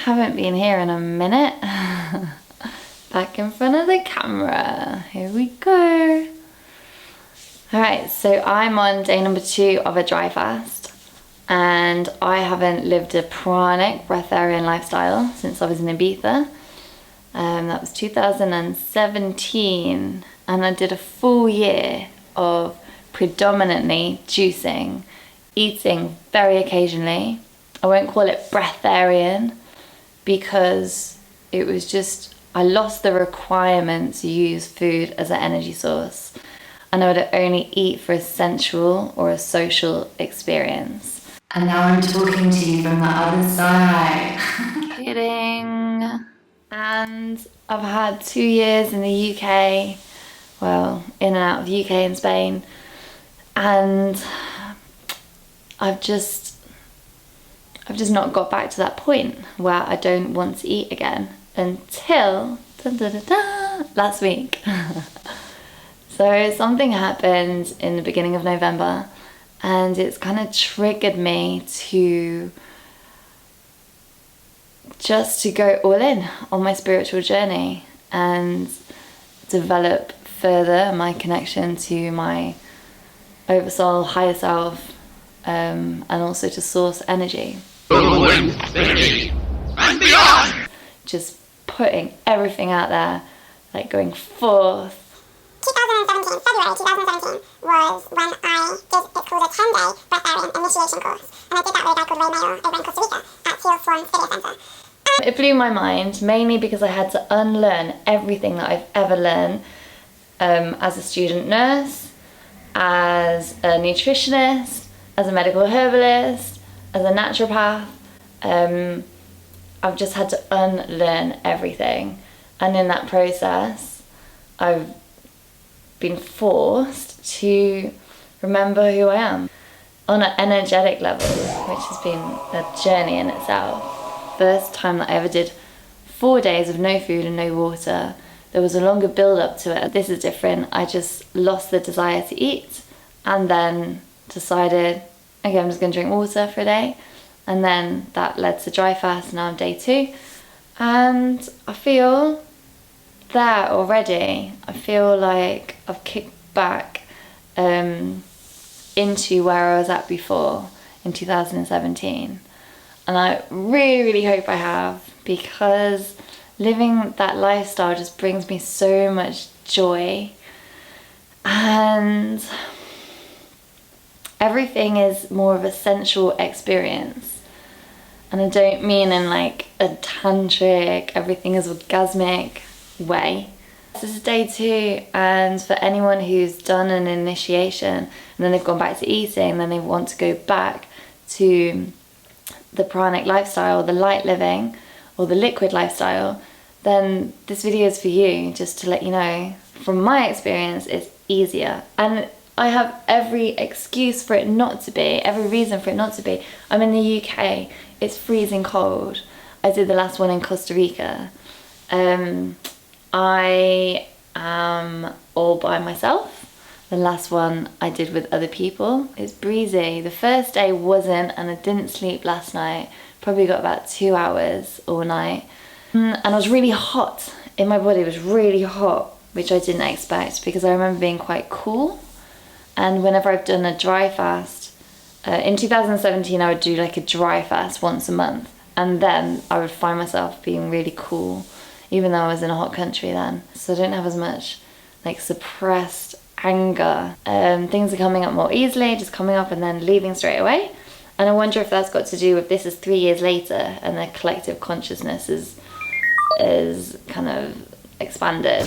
Haven't been here in a minute. Back in front of the camera. Here we go. Alright, so I'm on day number 2 of a dry fast, and I haven't lived a pranic breatharian lifestyle since I was in Ibiza. That was 2017, and I did a full year of predominantly juicing, eating very occasionally. I won't call it breatharian because it was just, I lost the requirement to use food as an energy source, and I would only eat for a sensual or a social experience. And now I'm talking to you from the other side. Kidding. And I've had 2 years in the UK, well, in and out of the UK and Spain, and I've just not got back to that point where I don't want to eat again until last week. So something happened in the beginning of November, and it's kind of triggered me to go all in on my spiritual journey and develop further my connection to my oversoul, higher self, and also to source energy. And beyond. Just putting everything out there, like going forth. 2017, February 2017 was when I did, it's called a 10-day breatharian initiation course, and I did that with a guy called Ray Mayor over in Costa Rica at Teal Swan Studio Centre. It blew my mind, mainly because I had to unlearn everything that I've ever learned as a student nurse, as a nutritionist, as a medical herbalist, as a naturopath. I've just had to unlearn everything, and in that process I've been forced to remember who I am on an energetic level, which has been a journey in itself. First time that I ever did 4 days of no food and no water. There was a longer build up to it. This is different. I just lost the desire to eat and then decided, okay, I'm just gonna drink water for a day. And then that led to dry fast. Now I'm day 2, and I feel there already. I feel like I've kicked back into where I was at before in 2017, and I really, really hope I have, because living that lifestyle just brings me so much joy, and everything is more of a sensual experience. And I don't mean in like a tantric, everything is orgasmic way. This is day 2, and for anyone who's done an initiation and then they've gone back to eating, then they want to go back to the pranic lifestyle, the light living, or the liquid lifestyle, then this video is for you, just to let you know, from my experience, it's easier. And I have every excuse for it not to be, every reason for it not to be. I'm in the UK, it's freezing cold. I did the last one in Costa Rica. I am all by myself. The last one I did with other people. It's breezy. The first day wasn't, and I didn't sleep last night. Probably got about 2 hours all night. And I was really hot in my body, it was really hot, which I didn't expect, because I remember being quite cool. And whenever I've done a dry fast, in 2017 I would do like a dry fast once a month, and then I would find myself being really cool, even though I was in a hot country then. So I don't have as much like suppressed anger. Things are coming up more easily, just coming up and then leaving straight away. And I wonder if that's got to do with this is 3 years later and the collective consciousness is kind of expanded.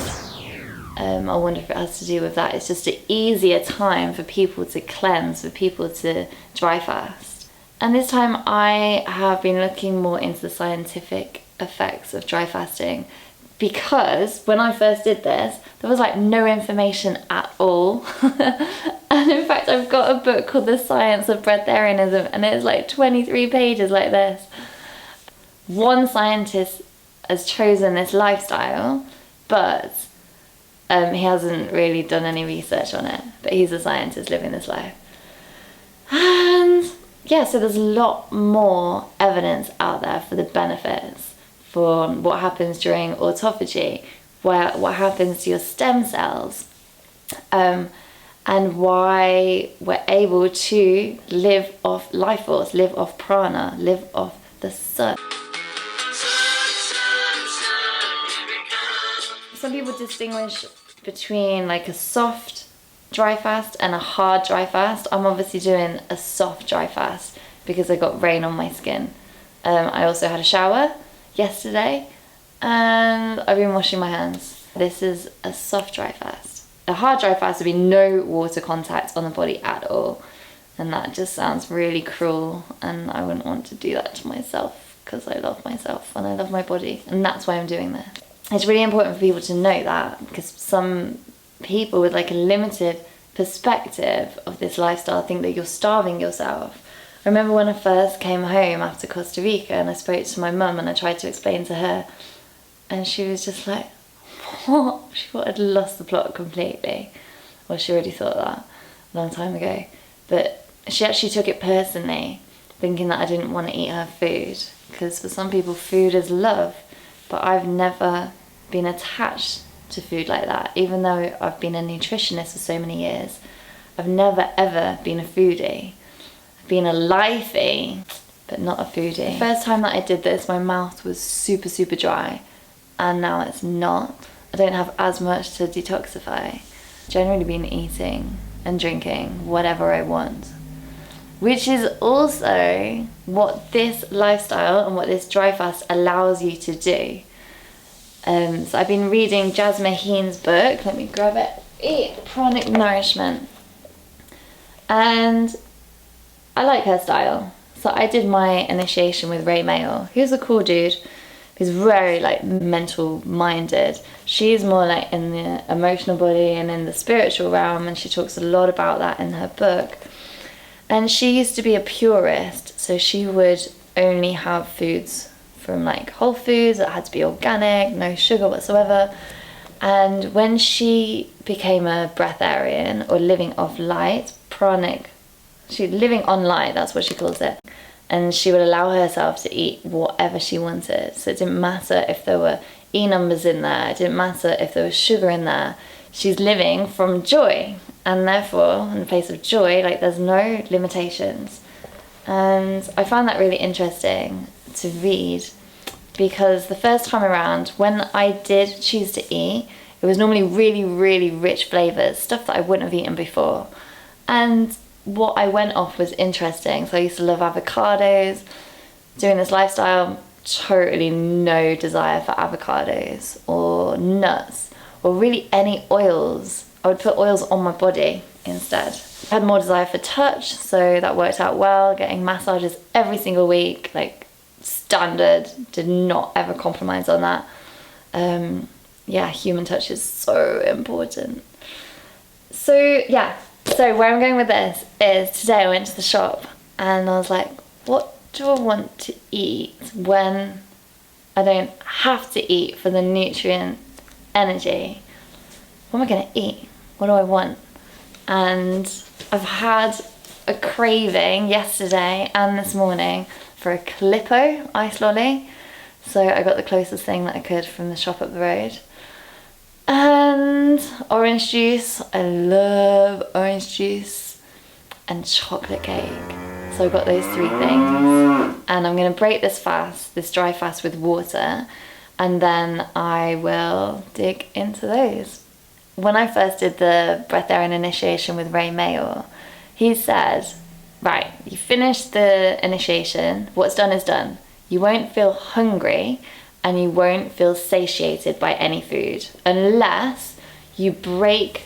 I wonder if it has to do with that. It's just an easier time for people to cleanse, for people to dry fast. And this time I have been looking more into the scientific effects of dry fasting, because when I first did this, there was like no information at all. And in fact, I've got a book called The Science of Breatharianism, and it's like 23 pages like this. One scientist has chosen this lifestyle, but he hasn't really done any research on it, but he's a scientist living this life. And yeah, so there's a lot more evidence out there for the benefits, for what happens during autophagy, what happens to your stem cells, and why we're able to live off life force, live off prana, live off the sun. Some people distinguish between like a soft dry fast and a hard dry fast. I'm obviously doing a soft dry fast because I got rain on my skin. I also had a shower yesterday and I've been washing my hands. This is a soft dry fast. A hard dry fast would be no water contact on the body at all, and that just sounds really cruel, and I wouldn't want to do that to myself because I love myself and I love my body, and that's why I'm doing this. It's really important for people to know that, because some people with like a limited perspective of this lifestyle think that you're starving yourself. I remember when I first came home after Costa Rica and I spoke to my mum and I tried to explain to her, and she was just like, what? She thought I'd lost the plot completely. Well, she already thought that a long time ago. But she actually took it personally, thinking that I didn't want to eat her food. Because for some people, food is love. But I've never been attached to food like that. Even though I've been a nutritionist for so many years, I've never ever been a foodie. I've been a lifey, but not a foodie. The first time that I did this, my mouth was super, super dry. And now it's not. I don't have as much to detoxify. Generally been eating and drinking whatever I want, which is also what this lifestyle and what this dry fast allows you to do. So I've been reading Jas Maheen's book. Let me grab it. Eat Pranic Nourishment. And I like her style. So I did my initiation with Ray Mail. He was a cool dude. He's very like mental minded. She's more like in the emotional body and in the spiritual realm, and she talks a lot about that in her book. And she used to be a purist, so she would only have foods from like whole foods that had to be organic, no sugar whatsoever. And when she became a breatharian, or living off light, pranic, she living on light, that's what she calls it. And she would allow herself to eat whatever she wanted. So it didn't matter if there were E numbers in there, it didn't matter if there was sugar in there. She's living from joy, and therefore in the place of joy, like there's no limitations. And I found that really interesting to read, because the first time around when I did choose to eat, it was normally really, really rich flavors, stuff that I wouldn't have eaten before. And what I went off was interesting. So I used to love avocados. Doing this lifestyle, totally no desire for avocados or nuts or really any oils. I would put oils on my body instead. I had more desire for touch, so that worked out well. Getting massages every single week, like standard, did not ever compromise on that. Yeah, human touch is so important. So yeah. So where I'm going with this is, today I went to the shop and I was like, what do I want to eat when I don't have to eat for the nutrient energy? What am I going to eat? What do I want? And I've had a craving yesterday and this morning for a Calippo ice lolly. So I got the closest thing that I could from the shop up the road. And orange juice, I love orange juice, and chocolate cake. So I've got those three things, and I'm going to break this fast, this dry fast, with water, and then I will dig into those. When I first did the breatharian initiation with Ray Mail, he said, right, you finish the initiation, what's done is done. You won't feel hungry and you won't feel satiated by any food unless you break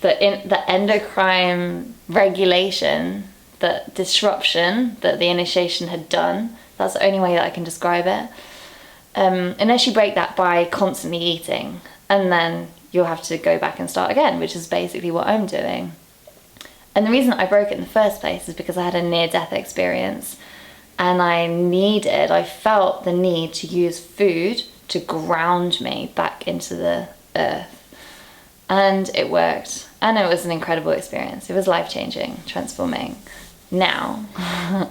the endocrine regulation, the disruption that the initiation had done. That's the only way that I can describe it. Unless you break that by constantly eating, and then you'll have to go back and start again, which is basically what I'm doing. And the reason I broke it in the first place is because I had a near-death experience. And I felt the need to use food to ground me back into the earth. And it worked. And it was an incredible experience. It was life-changing, transforming. now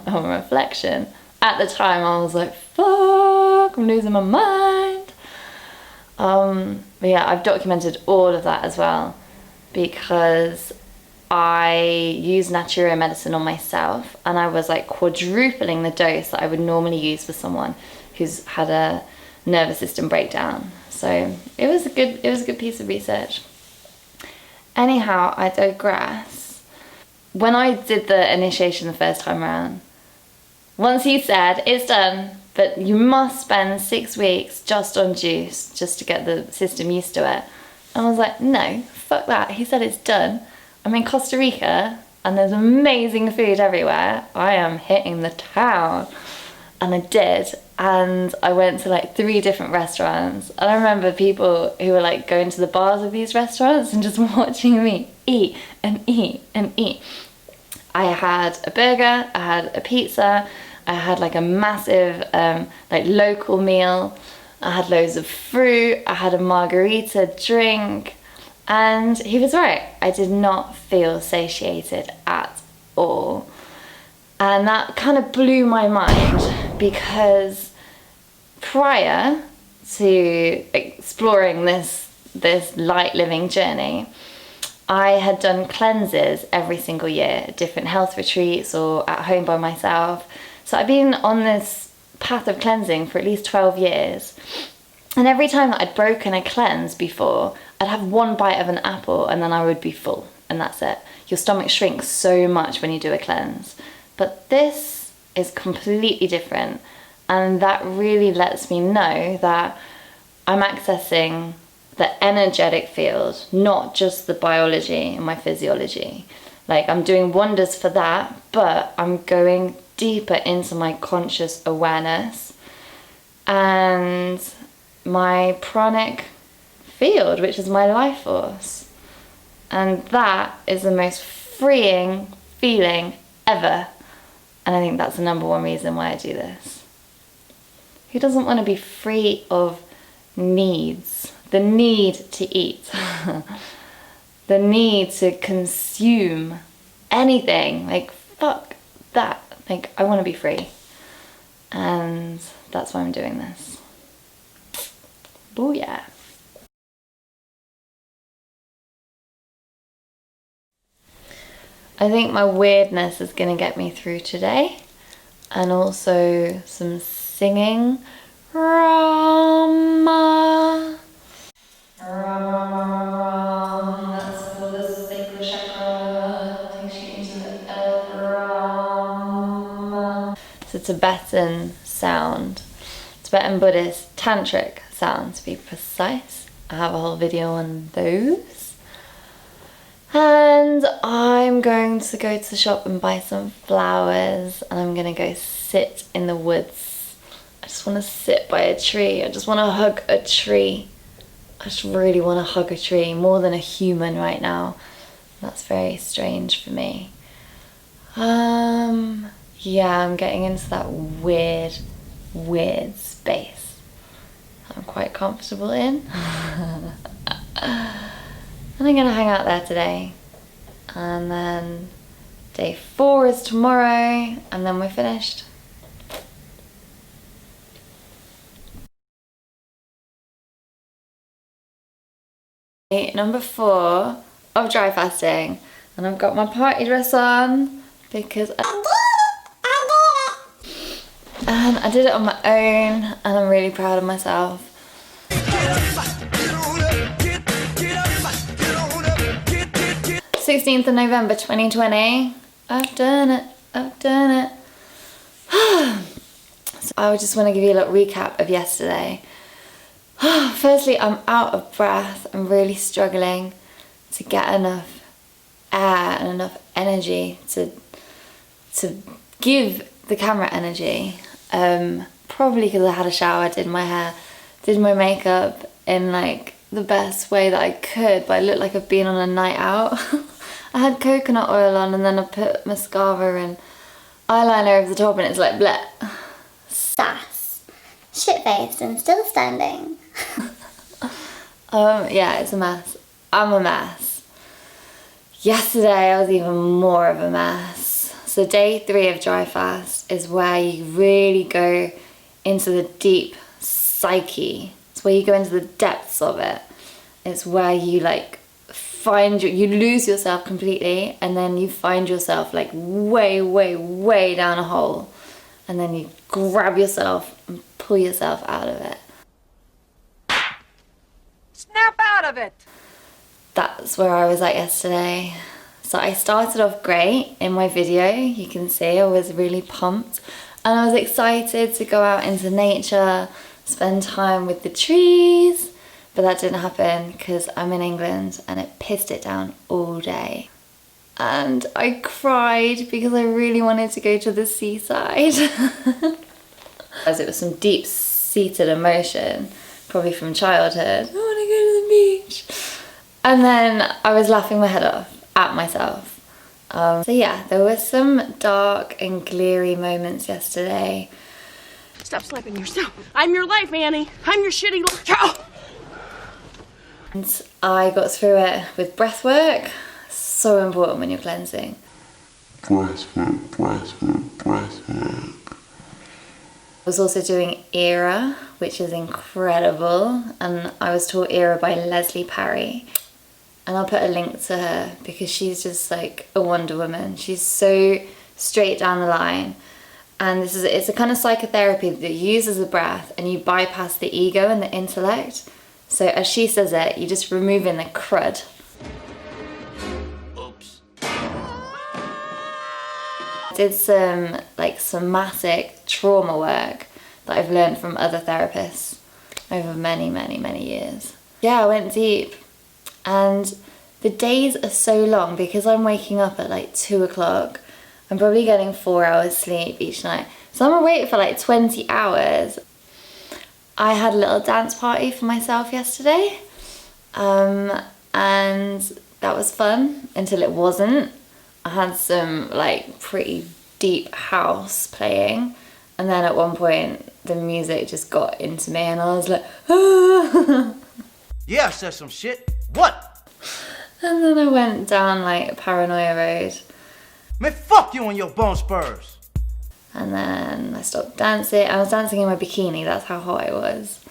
on reflection. At the time I was like, fuck, I'm losing my mind. But yeah, I've documented all of that as well, because I use natural medicine on myself, and I was like quadrupling the dose that I would normally use for someone who's had a nervous system breakdown. So it was a good piece of research. Anyhow, I digress. When I did the initiation the first time around, once he said, it's done, but you must spend 6 weeks just on juice, just to get the system used to it. And I was like, no, fuck that. He said it's done. I'm in Costa Rica, and there's amazing food everywhere. I am hitting the town. And I did. And I went to like 3 different restaurants. And I remember people who were like going to the bars of these restaurants and just watching me eat and eat and eat. I had a burger, I had a pizza, I had like a massive like local meal, I had loads of fruit, I had a margarita drink, and he was right. I did not feel satiated at all. And that kind of blew my mind, because prior to exploring this light living journey, I had done cleanses every single year, different health retreats or at home by myself. So I've been on this path of cleansing for at least 12 years. And every time that I'd broken a cleanse before, I'd have one bite of an apple and then I would be full, and that's it. Your stomach shrinks so much when you do a cleanse. But this is completely different, and that really lets me know that I'm accessing the energetic field, not just the biology and my physiology. Like, I'm doing wonders for that, but I'm going deeper into my conscious awareness and my pranic field, which is my life force. And that is the most freeing feeling ever. And I think that's the number one reason why I do this. Who doesn't want to be free of needs? The need to eat, the need to consume anything. Like, fuck that. Like, I want to be free. And that's why I'm doing this. Booyah. I think my weirdness is going to get me through today, and also some singing. Rama. That's for the sacral chakra. Takes you into the earth. Rama. It's a Tibetan sound. Tibetan Buddhist tantric sound, to be precise. I have a whole video on those. And I'm going to go to the shop and buy some flowers, and I'm gonna go sit in the woods. I just want to sit by a tree. I just want to hug a tree. I just really want to hug a tree more than a human right now. That's very strange for me. Yeah, I'm getting into that weird space I'm quite comfortable in. And I'm gonna hang out there today, and then day 4 is tomorrow, and then we're finished. Number 4 of dry fasting, and I've got my party dress on because I did it on my own, and I'm really proud of myself. 16th of November 2020. I've done it. So I just want to give you a little recap of yesterday. Firstly, I'm out of breath. I'm really struggling to get enough air and enough energy to give the camera energy. Probably because I had a shower, did my hair, did my makeup in like the best way that I could, but I look like I've been on a night out. I had coconut oil on, and then I put mascara and eyeliner over the top, and it's like bleh. Sass. Shit-faced and still standing. Yeah, it's a mess. I'm a mess. Yesterday I was even more of a mess. So So day 3 of dry fast is where you really go into the deep psyche. It's where you go into the depths of it. It's where you like you lose yourself completely, and then you find yourself like way, way, way down a hole, and then you grab yourself and pull yourself out of it. Snap out of it! That's where I was at yesterday. So I started off great in my video. You can see I was really pumped, and I was excited to go out into nature, spend time with the trees, but that didn't happen because I'm in England and it pissed it down all day. And I cried because I really wanted to go to the seaside. As it was some deep-seated emotion, probably from childhood. I want to go to the beach. And then I was laughing my head off at myself. So yeah, there were some dark and glary moments yesterday. Stop slapping yourself. I'm your life, Annie. I'm your shitty little cow. And I got through it with breath work. So important when you're cleansing. Breath work, breath work, breath work. I was also doing Era, which is incredible, and I was taught Era by Leslie Parry, and I'll put a link to her because she's just like a Wonder Woman. She's so straight down the line, and it's a kind of psychotherapy that uses the breath and you bypass the ego and the intellect. So as she says it, you're just removing the crud. Did some somatic trauma work that I've learned from other therapists over many, many, many years. Yeah, I went deep, and the days are so long because I'm waking up at like 2 o'clock. I'm probably getting 4 hours sleep each night, so I'm awake for like 20 hours. I had a little dance party for myself yesterday, and that was fun until it wasn't. I had some like pretty deep house playing, and then at one point the music just got into me and I was like, ah. Yeah, I said some shit. What? And then I went down like Paranoia Road. Man, fuck you and your bone spurs. And then I stopped dancing. I was dancing in my bikini, that's how hot I was.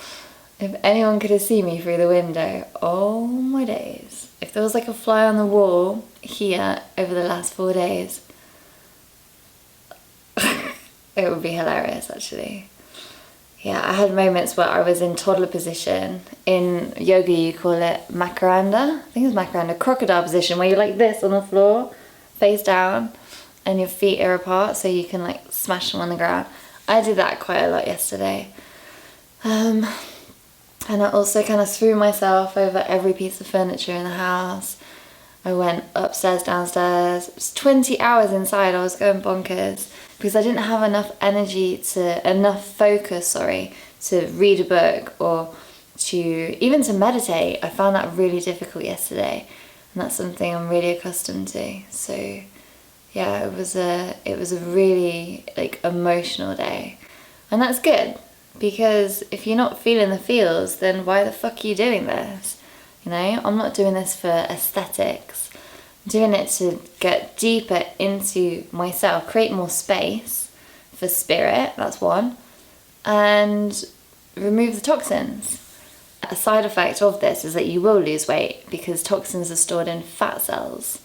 If anyone could have seen me through the window, oh my days. If there was like a fly on the wall here over the last 4 days, it would be hilarious actually. Yeah, I had moments where I was in toddler position. In yoga you call it Makaranda. I think it's Makaranda, crocodile position, where you're like this on the floor, face down, and your feet are apart so you can like smash them on the ground. I did that quite a lot yesterday. And I also kind of threw myself over every piece of furniture in the house. I went upstairs, downstairs. It was 20 hours inside. I was going bonkers because I didn't have enough focus, to read a book or even to meditate. I found that really difficult yesterday, and that's something I'm really accustomed to. So yeah, it was a really like emotional day, and that's good. Because if you're not feeling the feels, then why the fuck are you doing this? You know, I'm not doing this for aesthetics. I'm doing it to get deeper into myself, create more space for spirit, that's one, and remove the toxins. A side effect of this is that you will lose weight because toxins are stored in fat cells.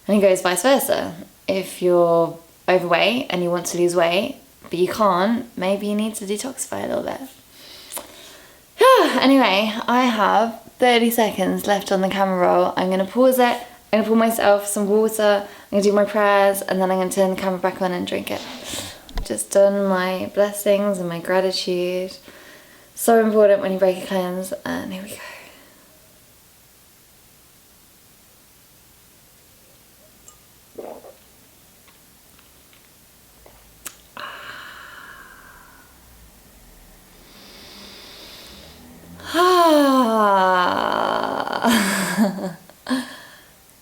And it goes vice versa. If you're overweight and you want to lose weight, but you can't, maybe you need to detoxify a little bit. Anyway, I have 30 seconds left on the camera roll. I'm going to pause it, I'm going to pour myself some water, I'm going to do my prayers, and then I'm going to turn the camera back on and drink it. I've just done my blessings and my gratitude. So important when you break a cleanse, and here we go.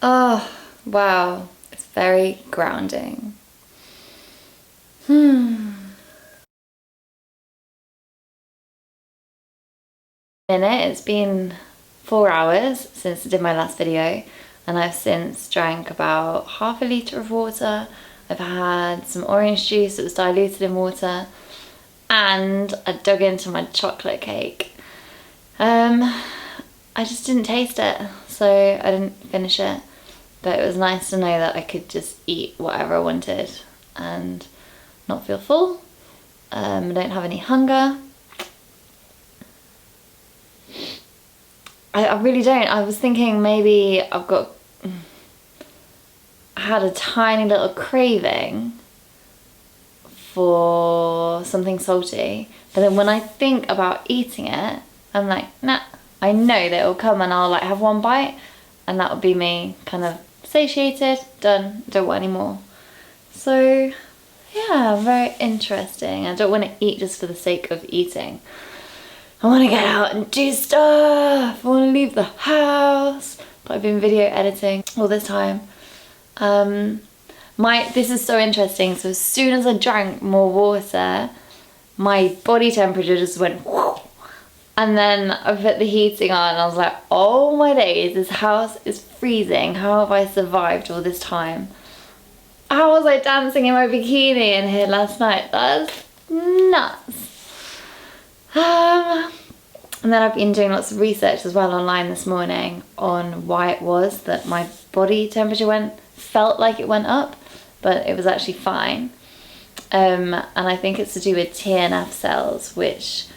Oh, wow, it's very grounding. It's been 4 hours since I did my last video, and I've since drank about half a litre of water. I've had some orange juice that was diluted in water, and I dug into my chocolate cake. I just didn't taste it, so I didn't finish it, but it was nice to know that I could just eat whatever I wanted and not feel full. I don't have any hunger. I really don't. I was thinking maybe I had a tiny little craving for something salty, but then when I think about eating it, I'm like, nah, I know that it'll come and I'll like have one bite and that'll be me kind of satiated, done, don't want any more. So yeah, very interesting. I don't want to eat just for the sake of eating. I want to get out and do stuff. I want to leave the house. But I've been video editing all this time. This is so interesting. So as soon as I drank more water, my body temperature just went whoo. And then I put the heating on and I was like, oh my days, this house is freezing. How have I survived all this time? How was I dancing in my bikini in here last night? That's nuts. And then I've been doing lots of research as well online this morning on why it was that my body temperature felt like it went up, but it was actually fine. And I think it's to do with TNF cells, which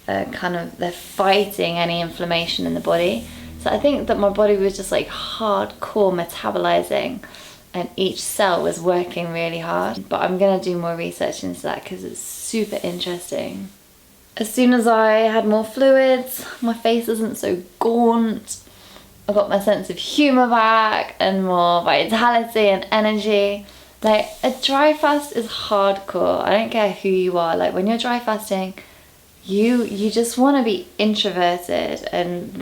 they're fighting any inflammation in the body. So I think that my body was just like hardcore metabolizing and each cell was working really hard. But I'm gonna do more research into that because it's super interesting. As soon as I had more fluids, my face isn't so gaunt. I got my sense of humour back and more vitality and energy. Like, a dry fast is hardcore. I don't care who you are. Like, when you're dry fasting, you just want to be introverted, and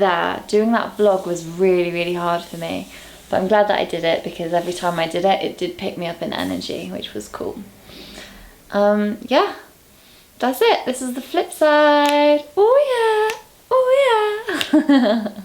doing that vlog was really, really hard for me. But I'm glad that I did it because every time I did it, it did pick me up in energy, which was cool. Yeah, that's it. This is the flip side. Oh yeah, oh yeah.